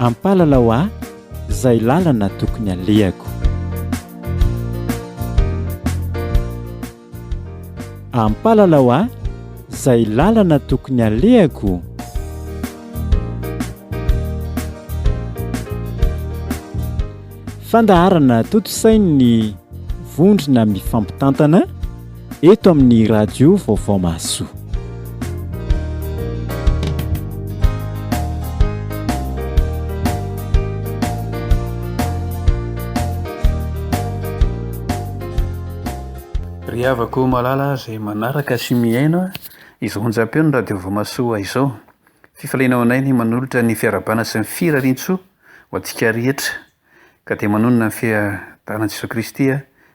ampalalao aho izay lalana tokony alehako. Ampalalao aho izay lalana tokony alehako. Fandaharana toto-sainy ny vondrona mifampitantana eto amin'ny radio Vaovao Mahasoa. Ry havako malala izay manaraka sy miaino izao onjam-peo ny radio Vaovao Mahasoa izao. Fifaliana anay ny manolotra ny fiarabana sy ny firarian-tsoa ho antsika rehetra, ka dia manonona ny fiadanan'i Jesoa Kristy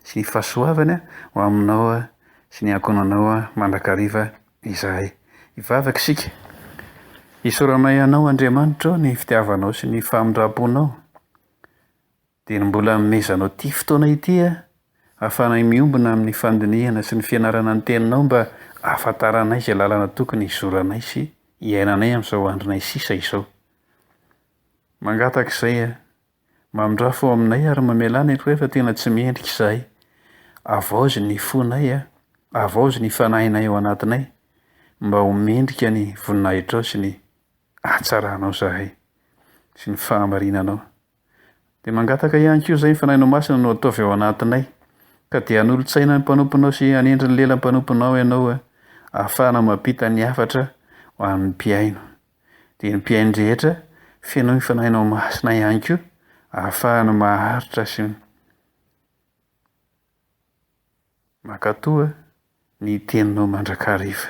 sy ny fahasoavany ho aminao sy ny ankonanao mandrakariva izahay. Hivavaka isika, hisoranay anao Andriamanitra ny fitiavanao sy ny famindraponao, dia mbola nomezanao ity fotoana ity ahafahanay miombona amin'ny fandinihana sy ny fianarana ny teninao mba ahafantaranay izay lalana tokony hizoranay sy hiainanay amin'izao andronay sisa izao. Mangataka izay mamindrafo aminay ary mamelana rehefa tena tsy miendrika izahay. Avaozy ny fonay, avaozy ny fanahinay ao anatinay mba ho mendrika ny voninahitrao sy ny hatsaranao izahay sy ny fahamarinanao. Dia mangataka ihany koa izay ny fanahinao masina no ataovy ao anatinay, ka dia hanolontsaina ny mpanomponao sy hanendry ny lela mpanomponao ianao ahafahana mampita ny hafatra ho amin'ny mpiaino. Dia ny mpiaino rehetra feno ny fanahinao masina ihany koa ahafahana maharitra sy makatoa ny teninao mandrakariva.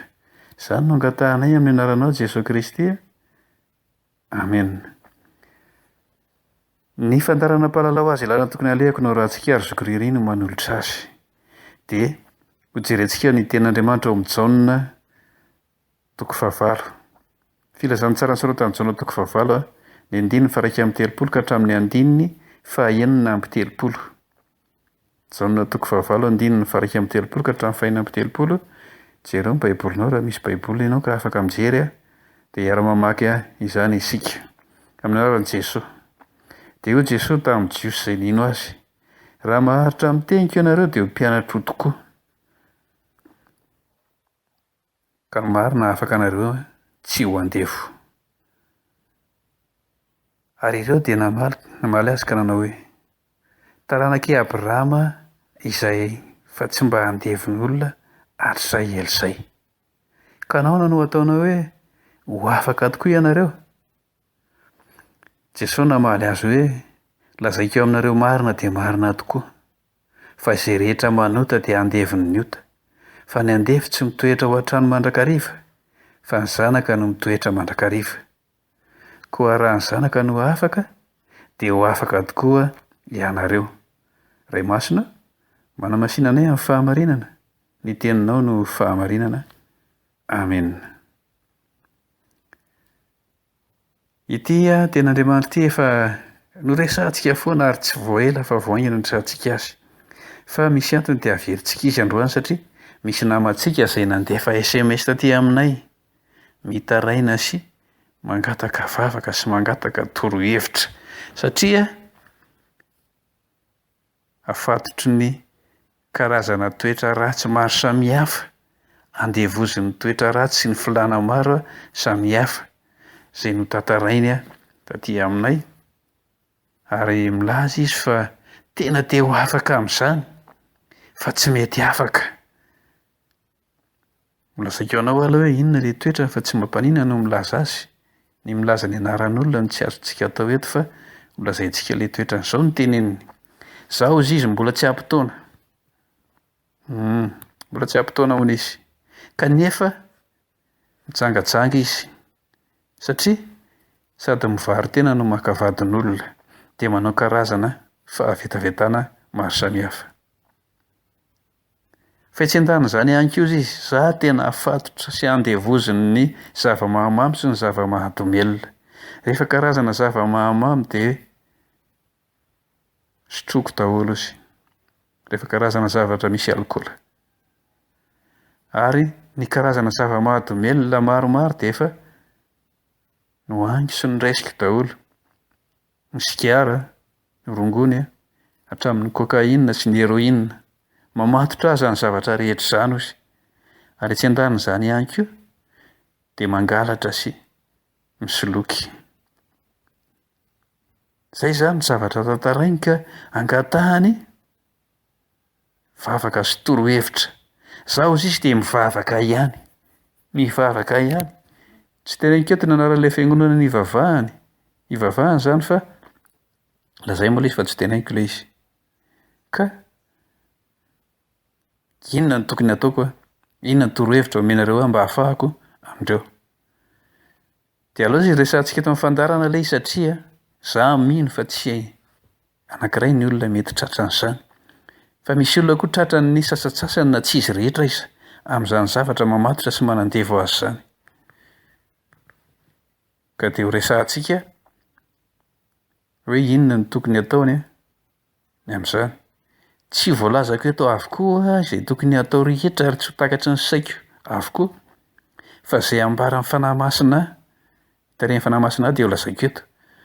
Izany no angatahanay amin'ny anaranao Jesoa Kristy. Amen. Ny fandarana mpalalao azy lalana tokony alehako no rahantsika ary zokiriry no manolotra azy. Dia hojerentsika ny tenin'Andriamanitra ao amin'ny Jaona toko 9. Filazan'ny tsara ny soratra amin'ny Jaona toko 9 ny 9:1-3 ka hatramin'ny 9:9-3. Jaona toko 9 9:1-3 ka hatramin'ny 1:3. Jereo ny baibolinao raha misy baiboly ianao ka afaka mijery dia hiara-mamaky izany isika amin'ny anaran'i Jesoa. Dia io Jesoa tamin'ny jiosy izay nino azy: raha maharitra mitenika ianareo dia ho mpianatra tokoa, ka ny marina afaka anareo tsy ho andefo. Ary ireo dia namaly azy ka nanao hoe: taranaki Abrahama izay fa tsy mba handevon'ny olona hatrizay ela izay. Ka nahoana no ataonao hoe ho afaka tokoa ianareo? Jesosy namaly azy hoe: lazaiko aminareo marina dia marina tokoa, fa izay rehetra manota dia handevon'ny ny ota. Fa ny andefy tsy mitoetra ho hatrany mandrakariva, fa ny zanaka no mitoetra mandrakariva. Koa raha ny zanaka no afaka, dia ho afaka tokoa ianareo. Ray masina, manamasinana amin'ny fahamarinana. Ny teninao no fahamarinana. Amen. Ity tenin'Andriamanitra ity efa noresantsika foana ary tsy voaela fa voaingana ny resantsika azy. Fa misy antony dia averintsika izy androany satria misy namantsika izay nandefa SMS taty aminay mitaraina sy mangataka vavaka sy mangataka torohevitra satria afatotry ny karazana toetra ratsy maro samihafa, andevozin'ny toetra ratsy sy ny filana maro samihafa izay notantarainy taty aminay, ary milaza izy fa tena te ho afaka amin'izany fa tsy mety afaka. Milazaiko anao aloha hoe inona ilay toetra fa tsy mampanina no milaza azy. Ny milaza ny anaran'olona no tsy azontsika atao eto fa milazaintsika ilay toetra izao no teneniny. Zaho hozy izy mbola tsy ampy-taona. Mbola tsy ampy-taona hono izy. Kanefa mitsangajanga izy satria sady mivary tena no makavadin'olona dia manao karazana fahavetavetana maro samihafa. Fa tsy an-dana izany ihany koa izy, za tena afatotra sy andevoziny ny zava-mahamamy sy ny zava-mahadomelina. Rehefa karazana zava-mahamamy dia sotroko daholo izy. Rehefa karazana zavatra misy alikaola. Ary ny karazana zava-mahadomelina maromaro dia efa nohangy sy noraisiko daholo. ny sigara, ny rongony, hatramin'ny cocaïne sy ny héroïne. Mamatotra azy ny zavatra rehetra izany ozy. Ary tsy andarina izany ihany koa dia mangalatra sy misoloky. Zay zany ny zavatra tantarainy ka angatahany vavaka sy torohevitra. Zaho izy dia mivavaka ihany. Mivavaka ihany. Tsy teneniko eto ny anaran'ilay fiangonana nivavahany. Ivavahany izany fa lazay moa ilay izy fa tsy teneniko ilay izy. Ka inona no tokony ataoko a? Inona ny torohevitra omenareo mba hahafahako amindreo? Dia aleo izy resantsika eto amin'ny fandarana ilay satria izaho mino fa tsy anankiray ny olona mety tratran'izany. Fa misy olona koa tratran'ny sasatsasany na tsy izy rehetra izy amin'izany zavatra mamatotra sy manandeva azy izany. Ka dia ho resantsika hoe inona no tokony ataony ny amin'izany. Tsy voalazako eto avokoa izay tokony atao rehetra ary tsy ho takatry ny saiko avokoa. Fa izay ambara amin'ny fanahy masina ahy, tarehin'ny fanahy masina ahy dia ho lazaiko eto.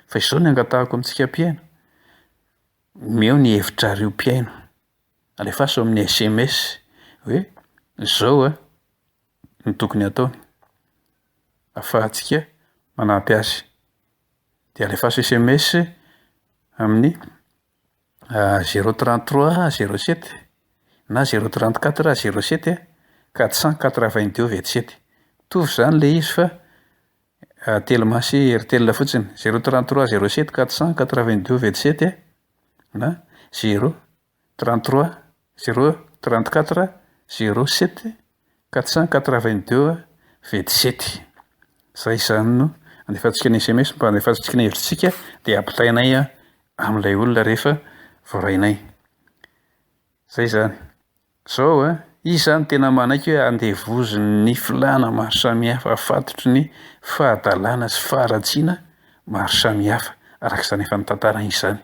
Fa izao ny angatahako amintsika mpiaino. Meo ny hevitrareo mpiaino. Alefaso amin'ny SMS hoe izao ny tokony ataony. Ahafahantsika manampy azy. Dia alefaso SMS amin'ny 033 07 na 034 07 482 27. Mitovy izany ilay izy fa telemasy Airtel fotsiny 033 07 482 27 na 033 034 07 482 27. Zay izany no andefantsika ny SMS mba andefantsika ny hevitritsika dia ampitainay amin'ilay olona rehefa voarainay. Zay izany. Izao izy izany tena manaiky hoe andevoziny filàna maro samihafa afatotry ny fahadalàna sy faharatsiana maro samihafa arak'izany efa notantaraina izany.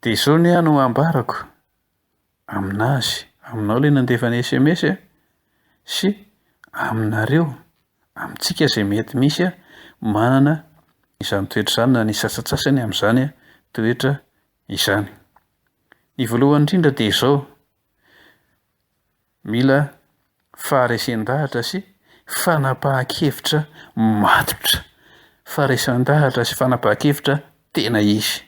Dia izao ny no ambarako aminazy, aminao ilay nandefa ny SMS sy aminareo, amintsika izay mety misy manana izany toetra izany na ny sasatsasany amin'izany toetra izany. Ny voalohany indrindra dia izao, mila faharesen-dahatra sy fanapahan-kevitra matotra. Faharesen-dahatra sy fanapahan-kevitra tena izy.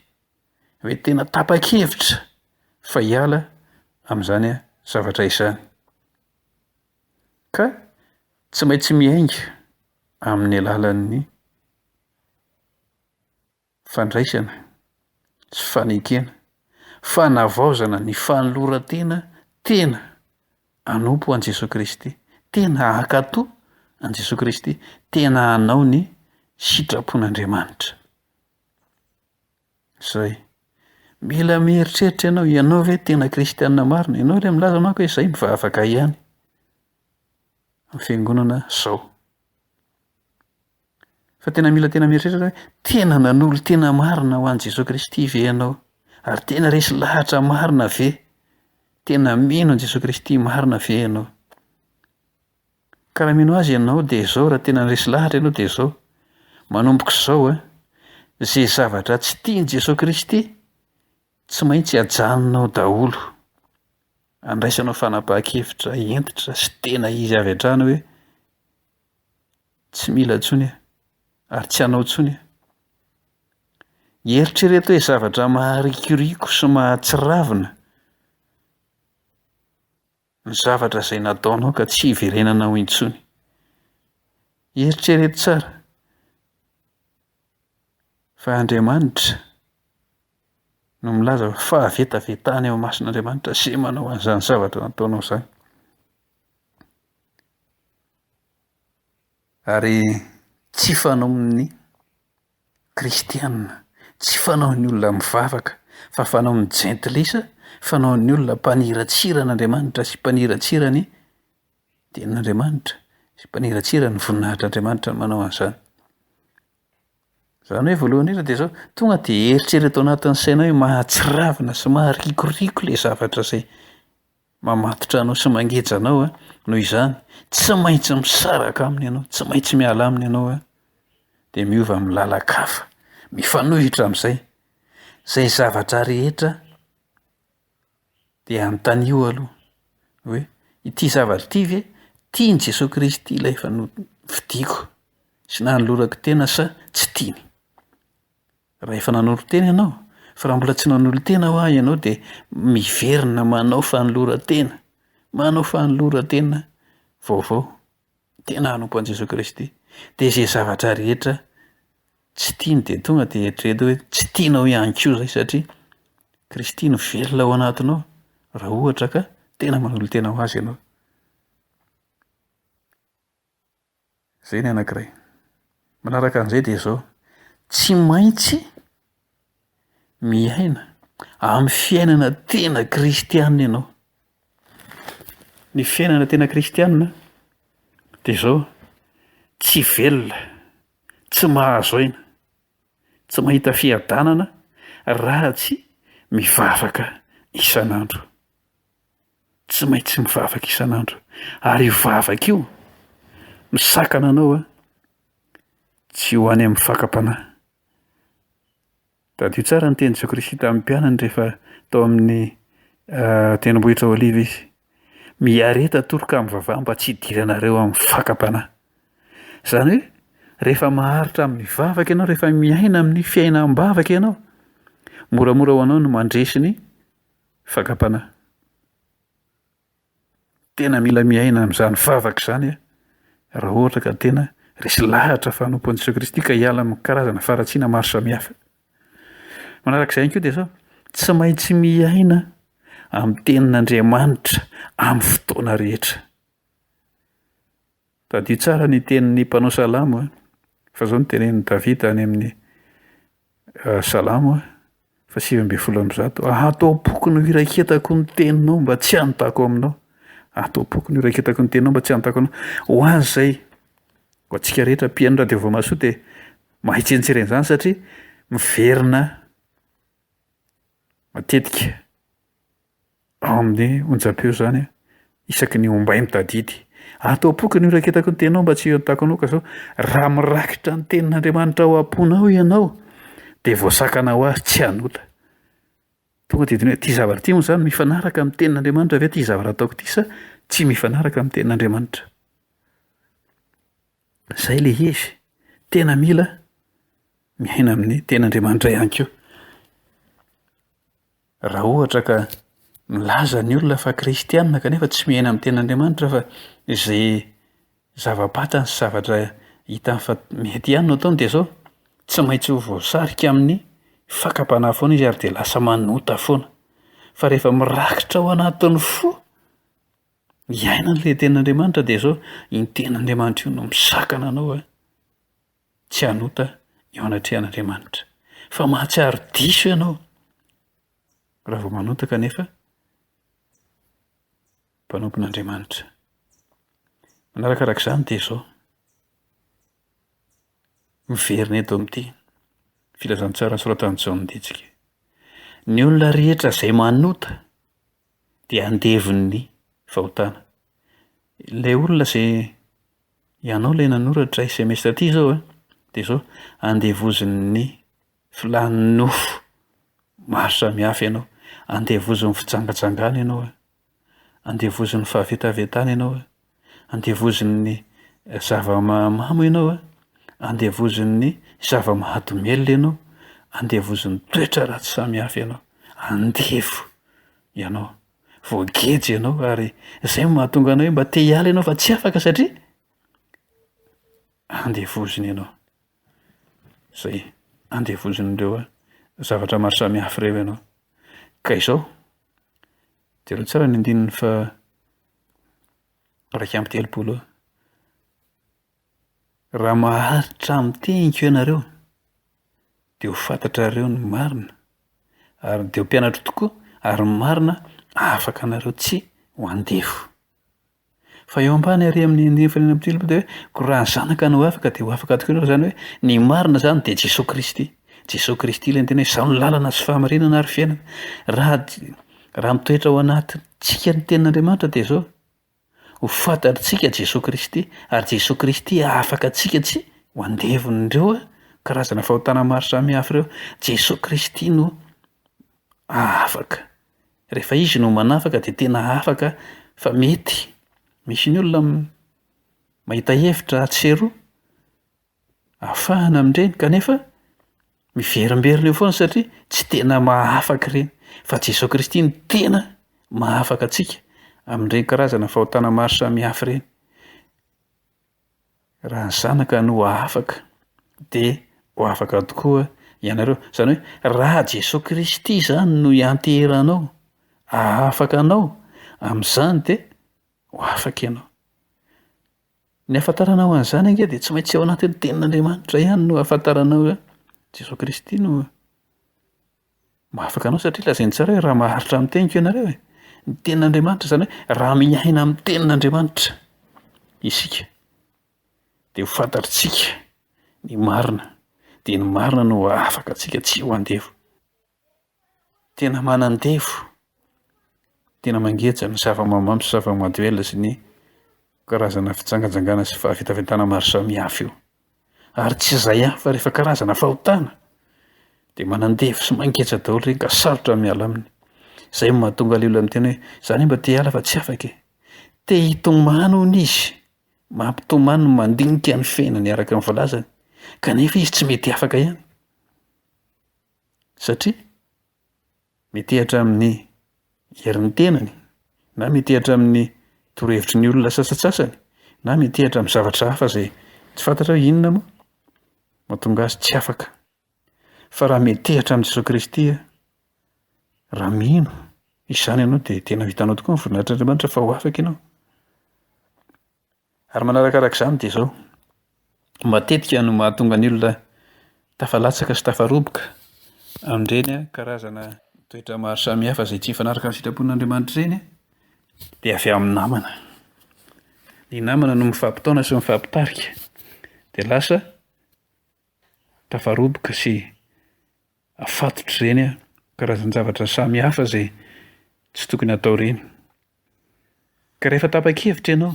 Hoe tena tapa-kevitra fa hiala amin'izany zavatra izany. Ka tsy maintsy miainga amin'ny alalan'ny fandraisana sy fanekena, fanavaozana ny fanoloran-tena tena anompo an' Jesosy Kristy, tena hankatoa an' Jesosy Kristy, tena hanao ny sitrapon'Andriamanitra. Zay. Mila mieritreritra ianao ve tena kristianina marina? Ianao ilay milaza manko hoe izay mivavaka ihany amin'ny fiangonana izao. Fa tena mila tena mieritreritra hoe tena nanolo tena marina ho an'i Jesosy Kristy ve ianao? Ary tena resy lahatra marina ve? Tena mino an'i Jesosy Kristy marina ve ianao? Ka raha mino azy ianao dia izao, raha tena resy lahatra ianao dia izao. Manomboka izao izay zavatra tsy tian'i Jesosy Kristy tsy maintsy hajanonao daholo. Andraisanao fanapahan-kevitra entitra sy tena izy avy hatrany hoe tsy mila intsony ary tsy hanao intsony. Eritrereto hoe zavatra maharikoriko sy mahatsiravina ny zavatra izay nataonao ka tsy hiverenana ho intsony. Eritrereto tsara fa Andriamanitra no milaza fa ahavetavetahany ao mason'Andriamanitra sy manao an'izany zavatra nataonao izany. Ary tsy fanaon'ny kristianina, tsy fanaon'ny olona mivavaka, fa fanaon'ny jentilisa, fanaon'ny olona mpaniratsira an'Andriamanitra sy mpaniratsira ny tenin'Andriamanitra sy mpaniratsira ny voninahitr'Andriamanitra no manao an'izany. Izany hoe voalohany indrindra dia izao, tonga dia eritrereto anatin'ny sainao hoe mahatsiravina sy maharikoriko ilay zavatra izay mamatotra anao sy mangeja anao noho izany tsy maintsy misaraka aminy ianao, tsy maintsy miala aminy ianao dia miova amin'ny lalakafa mifanohitra amin'izay. Zay zavatra rehetra dia anontaniho aloha hoe ity zavatra ity ve tiany Jesosy Kristy ilay efa novidiako sy nanolorako tena sa tsy tiany? Raha efa nanoro tena ianao, fa raha mbola tsy nanolo tena ho aho ianao de miverina manao fanoloran-tena, manao fanoloran-tena vaovao tena hanompo an'i Jesosy Kristy. De zay zavatra rehetra tsy tiany de tonga de eritrereto hoe tsy tianao ihany koa zay satria Kristy no velona ao anatinao raha ohatra ka tena manolo tena ho azy ianao. Zay ny anankiray. Manaraka an'izay de zao, tsy maintsy miaina amin'ny fiainana tena kristianina ianao. Ny fiainana tena kristianina de zao, tsy velona, tsy mahazo aina, tsy mahita fiadanana raha tsy mivavaka isan'andro. Tsy maintsy mivavaka isan'andro. Ary io vavaka io misakana anao tsy ho any amin'ny fakam-panahy. Tadio tsara ny teny Jesosy Kristy tamin'ny mpianany rehefa tao amin'ny tendrombohitra Oliva izy. Miareta toroka amin'ny vavaha mba tsy hidiranareo amin'ny fakam-panahy. Zany hoe rehefa maharitra amin'ny vavaka ianao, rehefa miaina amin'ny fiainam-bavaka ianao, moramora ho anao no mandresy ny fakam-panahy. Tena mila miaina amin'izany vavaka izany raha ohatra ka tena resy lahatra fanompoan'i Jesosy Kristy ka hiala amin'ny karazana faratsiana maro samihafa. Manarak'izay ihany koa dia zao, tsy maintsy miaina amin'ny tenin'Andriamanitra amin'ny fotoana rehetra. Tadio tsara ny tenin'ny mpanao salamo fa zao ny tenenin'i Davida any amin'ny salamo fa 7:100. Atao-poko no iraketako ny teninao mba tsy hanotako aminao. Atao-poko no iraketako ny teninao mba tsy hanotako aminao. Ho azy zay, ho antsika rehetra mpihaino radio Voamasoa dia mahitsyentsireny izany satria miverina matetika ao amin'ny onjam-peo zany isaky ny ombay mitadidy. Atao-poko no iraketako ny teninao mba tsy hanotako anao ka zao raha mirakitra ny tenin'Andriamanitra ao am-ponao ianao dia voasakana ho azy tsy hanota. Tonga de hoe ty zavatra ty moa zany mifanaraka amin'ny tenin'Andriamanitra ve ty zavatra ataoko ty sa tsy mifanaraka amin'ny tenin'Andriamanitra? Zay le izy tena mila miaina amin'ny tenin'Andriamanitra ihany koa. Raha ohatra ka milaza ny olona fa kristianina kanefa tsy miaina amin'ny tenin'Andriamanitra fa izay zava-batany sy zavatra hita fa mety ihany no ataony dia zao, tsy maintsy ho voasarika amin'ny fakam-panahy foana izy ary dia lasa manota foana. Fa rehefa mirakitra ao anatin'ny fo hiaina an'ilay tenin'Andriamanitra dia zao iny tenin'Andriamanitra io no misakana anao tsy hanota eo anatrehan'Andriamanitra. Fa mahatsiaro diso ianao raha vao manota kanefa mpanompon'Andriamanitra. Manarakarak'izany dia zao, miverina eto amin'ity filazantsara soratan'i Jaona Nditsika. Ny olona rehetra izay manota dia andevon'ny fahotana. Ilay olona izay ianao ilay nanoratra SMS ty zao dia zao andevozon'ny filan'ny nofo maro samihafa ianao, andevozon'ny fitsangatsangana ianao, andevozon'ny fahavetavetana ianao, andevozon'ny zava-mahamamo ianao, andevozon'ny zava-mahadomelona ianao, andevozon'ny toetra ratsy samihafa ianao. Andevo ianao, voagejo ianao ary izay mahatonga anao hoe mba te hiala ianao fa tsy afaka satria andevozony ianao. Zay andevozon'ireo zavatra maro samihafa ireo ianao. Ka izao jereo tsara ny andininy fa 1:30. Raha maharitra miteniko ianareo dia ho fantatrareo ny marina ary dia ho mpianatra tokoa ary ny marina afaka anareo tsy ho andevo. Fa eo ambany ary amin'ny 1:30 dia hoe koa raha ny zanaka no afaka dia ho afaka tokoa ianareo. Zany hoe ny marina zany dia Jesosy Kristy. Jesosy Kristy ilay tena hoe izao ny lalana sy fahamarinana ary fiainana. Raha mitoetra ao anatintsika ny tenin'Andriamanitra dia zao ho fantatritsika Jesosy Kristy ary Jesosy Kristy afaka antsika tsy ho andevon'ireo karazana fahotana maro samihafa ireo, Jesosy Kristy no afaka. Rehefa izy no manafaka dia tena afaka, fa mety misy ny olona mahita hevitra atseroa ahafahana amin'ireny kanefa miverimberina eo foana satria tsy tena mahafaka ireny, fa Jesosy Kristy no tena mahafaka antsika amin'ireny karazana fahotana maro samihafa ireny. Raha ny zanaka no afaka dia ho afaka tokoa ianareo. Zany hoe raha Jesosy Kristy zany no ianteranao, afaka anao amin'izany dia ho afaka ianao. Ny ahafantaranao an'izany ange dia tsy maintsy ao anatin'ny tenin'Andriamanitra ihany no ahafantaranao hoe Jesosy Kristy no mahafaka anao, satria lazainy tsara hoe raha maharitra amin'ny teniko ianareo e. Ny tenin'Andriamanitra zany hoe raha miaina amin'ny tenin'Andriamanitra isika dia ho fantatritsika ny marina, dia ny marina no afaka antsika tsy ho andevo. Tena manan-devo, tena mangeja ny zava-mamamy sy zava-mahadomelina sy ny karazana fitsangajangana sy fahavitavintana maro samihafa io. Ary tsy izay ihany fa rehefa karazana fahotana dia manan-devo sy mangeja daholo ireny ka sarotra miala aminy. Izay no mahatonga ilay olona miteny hoe izaho anie mba te hiala fa tsy afaka e. Te hitomany hono izy, mampitomany no mandinika ny fiainany araka ny voalazany, kanefa izy tsy mety afaka ihany. Satria mitehatra amin'ny herin'ny tenany, na mitehatra amin'ny torohevitry ny olona sasatsasany, na mitehatra amin'ny zavatra hafa izay tsy fantatra hoe inona moa mahatonga azy tsy afaka. Fa raha mitehatra amin'ny Jesosy Kristy, raha mino izany ianao dia tena vitanao tokoa ny voninahitr'Andriamanitra fa ho afaka ianao. Ary manarakarak'izany dia izao, matetika no mahatonga ny olona tafalatsaka sy tafaroboka amin'ireny karazana toetra maro samihafa izay tsy mifanaraka amin'ny sitrapon'Andriamanitra ireny dia avy amin'ny namana. Ny namana no mifampitaona sy mifampitarika dia lasa tafaroboka sy afatotra ireny karazan-javatra samihafa izay tsy tokony atao ireny. Ka rehefa tapa-kevitra ianao,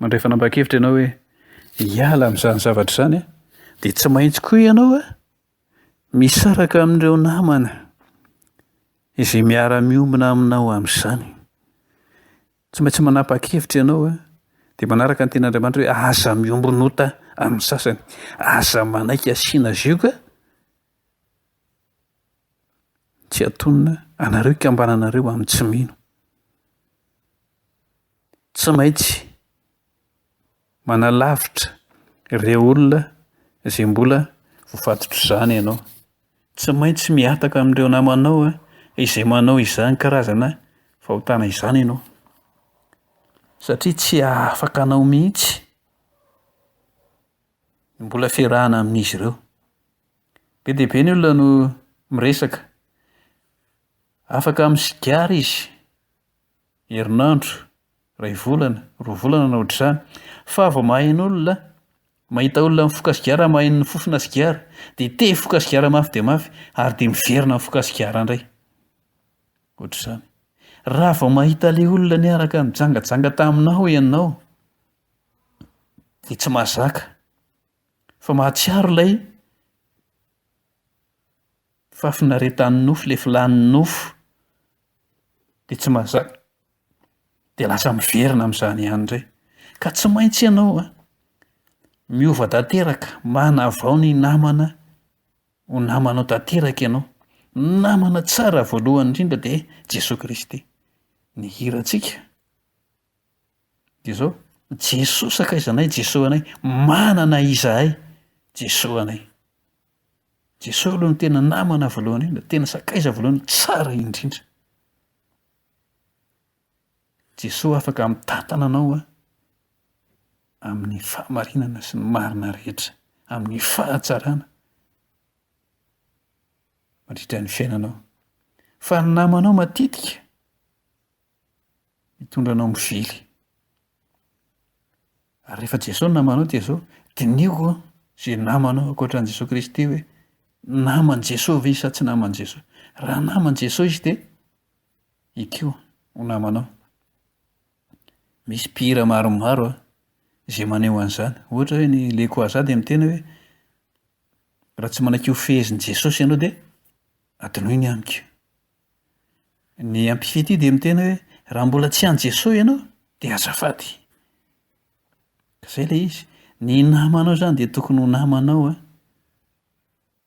rehefa nanapa-kevitra ianao hoe hiala amin'izany zavatra izany dia tsy maintsy koa ianao misaraka amin'ireo namana izay miara-miombona aminao amin'izany. Tsy maintsy manapa-kevitra ianao dia manaraka ny tenin'Andriamanitra hoe aza miombonota amin'ny sasany, aza manaiky asiana zioka tsy atonina anareo hikambananareo amin'ny tsy mino. Tsy maintsy manalavitra ireo olona izay mbola voafatotra izany ianao. Tsy maintsy mihataka amin'ireo namanao izay manao izany karazana fahotana izany ianao. Satria tsy afaka anao mihitsy mbola fiarahana amin'izy ireo. Be dia be ny olona no miresaka, afaka misigara izy herinandro, iray volana, roa volana na ohatr'izany, fa vao mahain'olona, mahita olona mifoka sigara mahay ny fofona sigara dia te hifoka sigara mafy dia mafy ary dia miverina mifoka sigara indray. Ohatr'izany. Raha vao mahita ilay olona niaraka nijangajanga taminao ianao dia tsy mahazaka, fa mahatsiaro ilay fafinaretan'ny nofo, ilay filan'ny nofo dia tsy mahazaka, dia lasa miverina amin'izany ihany indray. Ka tsy maintsy ianao miova tanteraka, manavao ny namana ho namanao tanteraka ianao. Namana tsara voalohany indrindra dia Jesosy Kristy. Ny hirantsika dia izao, Jesosy sakaizanay, Jesosy anay, manana izahay, Jesosy anay. Jesosy aloha no tena namana voalohany indrindra, tena sakaiza voalohany, tsara indrindra. Jesosy afaka mitantana anao amin'ny fahamarinana sy ny marina rehetra, amin'ny fahatsarana mandritra ny fiainanao. Fa ny namanao matetika mitondra anao mivily. Ary rehefa Jesosy no namanao dia izao, dinihiko izay namanao ankoatran'i Jesosy Kristy hoe naman' Jesosy ve sa tsy naman' Jesosy. Raha naman' Jesosy izy dia ikeo ho namanao. Misy mpihira maromaro izay maneho an'izany. Ohatra hoe ny Lekoazady miteny hoe raha tsy manaiky ho fehezin' Jesosy ianao dia adinoy ny amiko. Ny ampifety io dia miteny hoe raha mbola tsy an' Jesosy ianao dia azafady. Ka izay ilay izy, ny namanao izany dia tokony ho namanao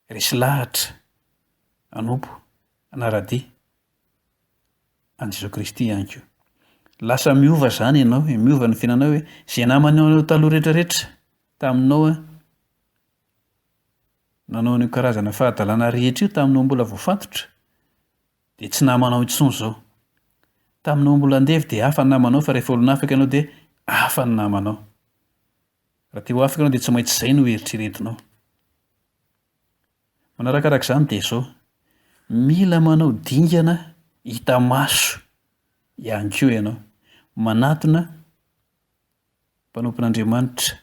resy lahatra anompo anara-dia an' Jesosy Kristy ihany koa. Lasa miova izany ianao, miova ny fiainanao hoe izay namanao taloha rehetrarehetra taminao nanao an'io karazana fahadalàna rehetra io taminao mbola vao fatotra dia tsy namanao intsony izao. Taminao mbola andevy dia hafa ny namanao fa rehefa olona afaka ianao dia hafa ny namanao. Raha te ho afaka ianao dia tsy maintsy izay no eritreretinao. Manarakarak'izany dia izao, mila manao dingana hita maso ihany koa ianao, manatona mpanompon'Andriamanitra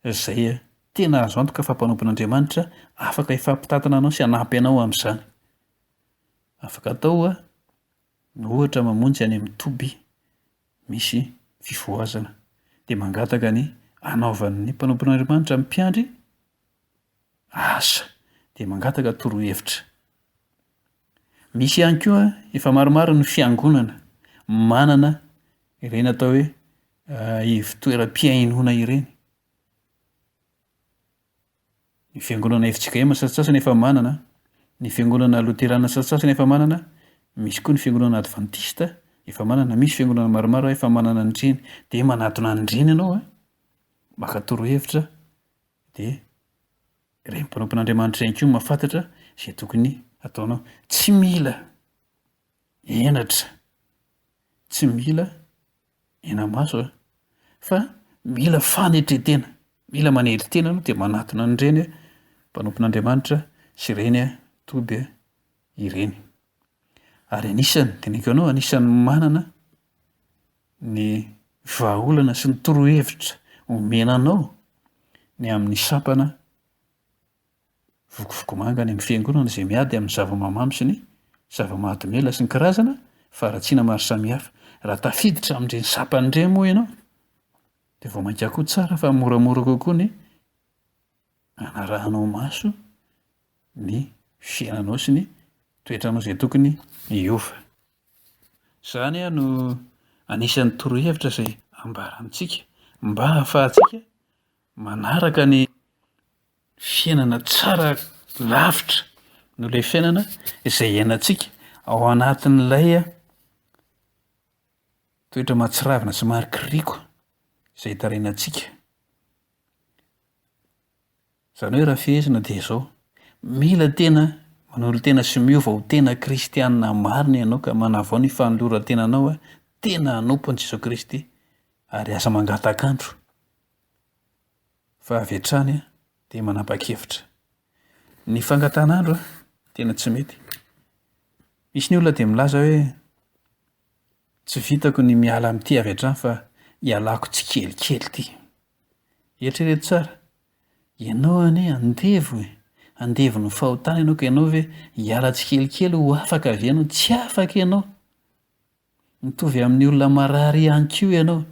izay tena azo antoka fa mpanompon'Andriamanitra afaka hifampitantana anao sy hanampy anao amin'izany. Afaka atao ohatra mamonjy any amin'ny toby misy fivoazana dia mangataka ny anaovan'ny mpanompon'Andriamanitra amin'ny mpiandry asa dia mangataka torohevitra. Misy ihany koa efa maromaro ny fiangonana manana ireny atao hoe fitoeram-piainoana ireny. Ny fiangonana FJKM satsasany efa manana, ny fiangonana Loterana satsasany efa manana, misy koa ny fiangonana Adventista efa manana, misy fiangonana maromaro efa manana an'ireny. Dia manatona an'ireny ianao maka torohevitra dia ireny mpanompon'Andriamanitra ihany koa mahafantatra izay tokony ataonao. Tsy mila henatra, tsy mila hena maso fa mila fanetretena, mila manetry tena ianao dia manatona an'ireny mpanompon'Andriamanitra sy ireny toby ireny. Ary anisany diniko ianao, anisany manana ny vahaolana sy ny torohevitra omenanao ny amin'ny sampana vokovogomanga any amin'ny fiangonana izay miady amin'ny zava-mamamy sy ny zava-mahadomela sy ny karazana faharatsiana maro samihafa. Raha tafiditra amin'ireny sampany ireny moa ianao dia vao mainka koa tsara fa moramora kokoa ny anarahanao maso ny fiainanao sy ny toetranao izay tokony hiova. Izany no anisan'ny torohevitra izay ambarantsika mba hahafahantsika manaraka ny fiainana tsara lavitra noho ilay fiainana izay iainantsika ao anatin'ilay toetra mahatsiravina sy marikoriko izay tarainantsika. Izany hoe raha fehezina dia izao, mila tena manolo tena sy miova ho tena kristianina marina ianao ka manavao ny fanoloran-tenanao tena hanompo an'i Jesosy Kristy ary aza mangataka-andro fa avy hatrany dia manapa-kevitra. Ny fangatanandro tena tsy mety. Misy ny olona dia milaza hoe tsy vitako ny miala amin'ity avy hatrany fa hialako tsikelikely ity. Eritrereto tsara, ianao andevo ny fahotana ianao ka ianao ve hiala tsikelikely ho afaka avy ianao? Tsy afaka ianao. Mitovy amin'ny olona marary ihany koa ianao.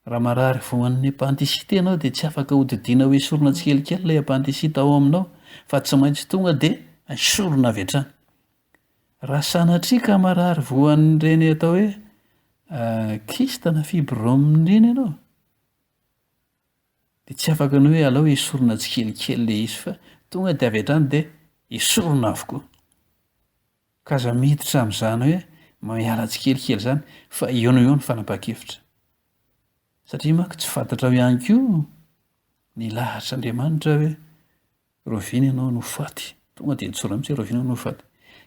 Raha marary voan'ny apantisita ianao dia tsy afaka hodidiana ho esorina tsikelikely ilay apantisita ao aminao fa tsy maintsy tonga dia esorina avy hatrany. Raha sanatria ka marary voan'ireny atao hoe kista na fibrome ireny ianao dia tsy afaka ny hoe alao esorina tsikelikely ilay izy fa tonga dia avy hatrany dia esorina avokoa. Ka aza miditra amin'izany hoe miala tsikelikely izany fa eo no eo ny fanapa-kevitra. Satria manko tsy fantatra ihany koa ny lahatr'Andriamanitra hoe roviana ianao no faty. Tonga dia nitsorina mihitsy hoe roviana ianao no faty.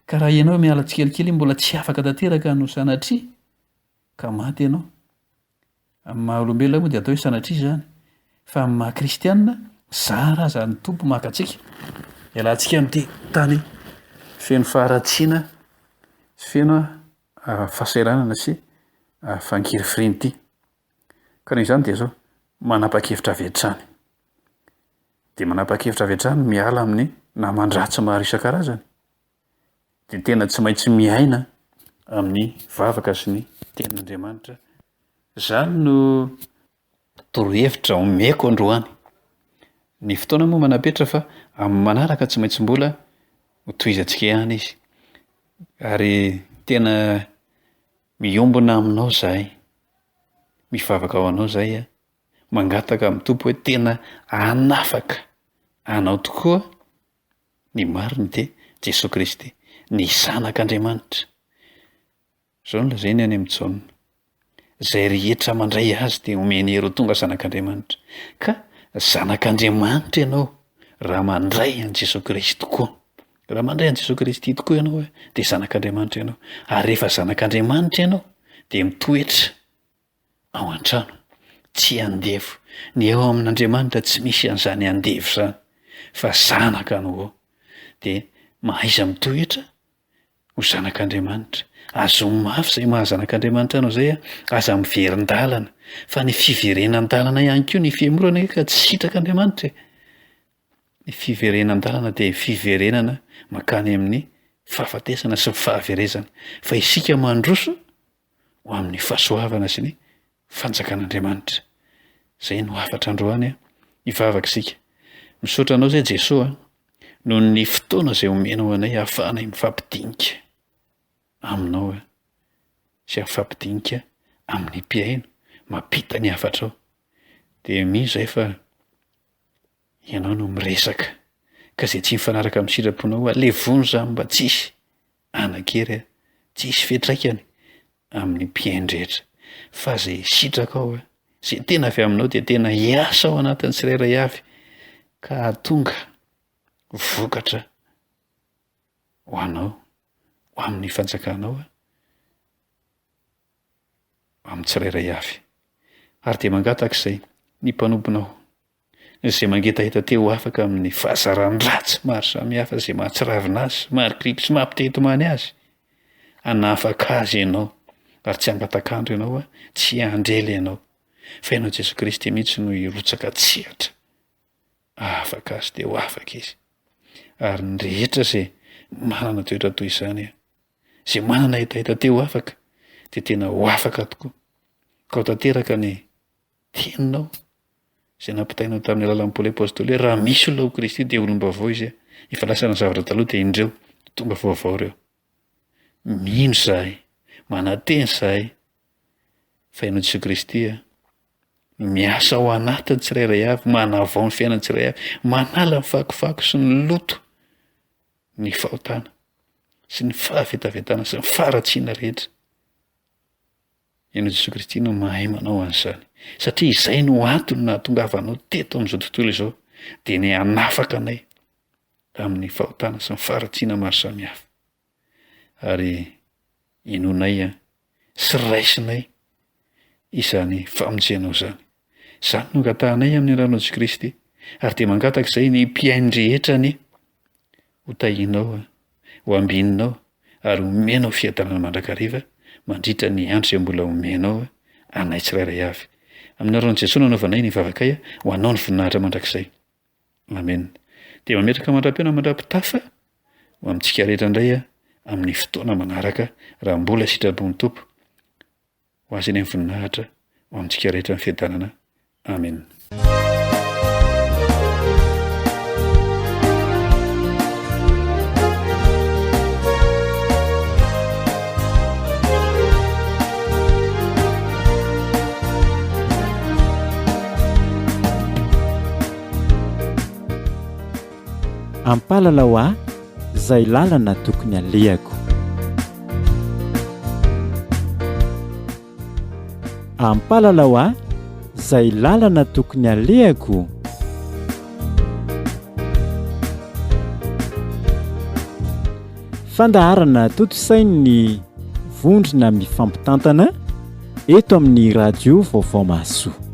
Ka raha ianao miala tsikelikely mbola tsy afaka tanteraka no sanatria ka maty ianao. Amin'ny maha olombelona moa dia atao hoe sanatria izany. Fa amin'ny maha kristianina zara aza ny tompo maka-tsika ialantsika amin'ity tany feno faharatsiana sy feno fahasahiranana sy fangirifiriny ity. Ka noho izany dia izao manapa-kevitra avy hatrany. Dia manapa-kevitra avy hatrany miala amin'ny naman-dratsy maro isan-karazany. Dia tena tsy maintsy miaina amin'ny vavaka sy ny tenin'Andriamanitra. Izany no torohevitra omeko androany Ny fotoana moa manapetra fa amin'ny manaraka tsy maintsy mbola ho toizantsika ihany izy. Ary tena miombona aminao izahay, mivavaka ho anao izahay a, mangataka amin'ny Tompo hoe tena hanafaka anao tokoa ny mariny dia Jesosy Kristy, ny Zanak'Andriamanitra. Izao no lazainy any amin'ny Jaona. Izay rehetra mandray azy dia omeny hery ho tonga Zanak'Andriamanitra. Ka Zanak'Andriamanitra ianao raha mandray an'i Jesosy Kristy tokoa. Raha mandray an'i Jesosy Kristy tokoa ianao dia Zanak'Andriamanitra ianao. Ary rehefa Zanak'Andriamanitra ianao dia mitoetra ao an-trano, tsy andevo. Ny ao amin'Andriamanitra tsy misy an'izany andevo izany, fa zanaka no ao. Dia mahaiza mitoetra ho zanak'Andriamanitra. Azo mafy izay mahazanak'Andriamanitra anao izay aza miverin-dalana. Fa ny fiverenan-dalana ihany koa ny fiemorana ka tsy sitrak'Andriamanitra. Ny fiverenan-dalana dia fiverenana mankany amin'ny fahafatesana sy ny fahaverezana. Fa isika mandroso ho amin'ny fahasoavana sy ny fanjakan'Andriamanitra. Izay no hafatra androany hivavaka isika. Misaotra anao izay Jesosy noho ny fotoana izay omenao anay ahafahanay mifampidinika aminao sy mifampidinika amin'ny mpiaino mampita ny hafatrao. Dia mino izay fa ianao no miresaka ka izay tsy mifanaraka amin'ny sitraponao alevony izany mba tsisy anan-kery, tsisy fiantraikany amin'ny mpiaino rehetra. Fa izay sitraka ao izay tena avy aminao dia tena hiasa ao anatin'ny tsirairay avy ka hahatonga vokatra ho anao, ho amin'ny fanjakanao, amin'ny tsirairay avy. Ary dia mangataka izay ny mpanomponao izay mangetaheta teo afaka amin'ny fahazaran-dratsy maro samihafa izay mahatsiravina azy, marikoriko sy mampitetomany azy, hanafaka azy ianao ary tsy hangataka-andro ianao, tsy handrely ianao. Fa ianao Jesosy Kristy mihitsy no hirotsaka tsihatra. Afaka azy dia ho afaka izy. Ary ny rehetra izay manana toetra toy izany, izay manana hetaheta teo afaka dia tena ho afaka tokoa. Ka ho tanteraka ny teninao izay nampitainao tamin'ny alalan'ny Paoly apôstôly hoe raha misy olona ao Kristy dia olom-baovao izy, efa lasa ny zavatra taloha dia indreo tonga vaovao ireo. Mino izahay, mananteny izahay fa ianao Jesosy Kristy miasa ao anatiny tsirairay avy, manavao ny fiainany tsirairay avy, manala ny fakofako sy ny loto, ny fahotana sy ny fahavetavetana sy ny faharatsiana rehetra. Ianao Jesosy Kristy no mahay manao an'izany, satria izay no antony nahatongavanao teto amin'izao tontolo izao dia ny hanafaka anay amin'ny fahotana sy ny faharatsiana maro samihafa. Ary inonay sy raisinay izany famonjenao izany. Izany no angatahanay amin'ny ranao Jesosy Kristy. Ary dia mangataka izay ny mpiaino rehetra ny ho tahinao, ho ambininao ary omenao fiadanana mandrakariva mandritra ny andro izay mbola omenao anay tsirairay avy. Amin'ny ranao Jesosy nanaovanay ny vavakay ho anao ny voninahitra mandrakizay. Amen. Dia mametraka mandra-piona mandra-pitafa ho amintsika rehetra indray amin'ny fotoana manaraka raha mbola sitrapon'ny Tompo ho azy any amin'ny voninahitra ho amintsika rehetra ny fiadanana. Amen. Ampalalao aho izay lalana tokony alehako. Ampalalao aho izay lalana tokony alehako. Fandaharana toto-sainy vondrona mifampitantana eto amin'ny radio Vaovao Mahasoa.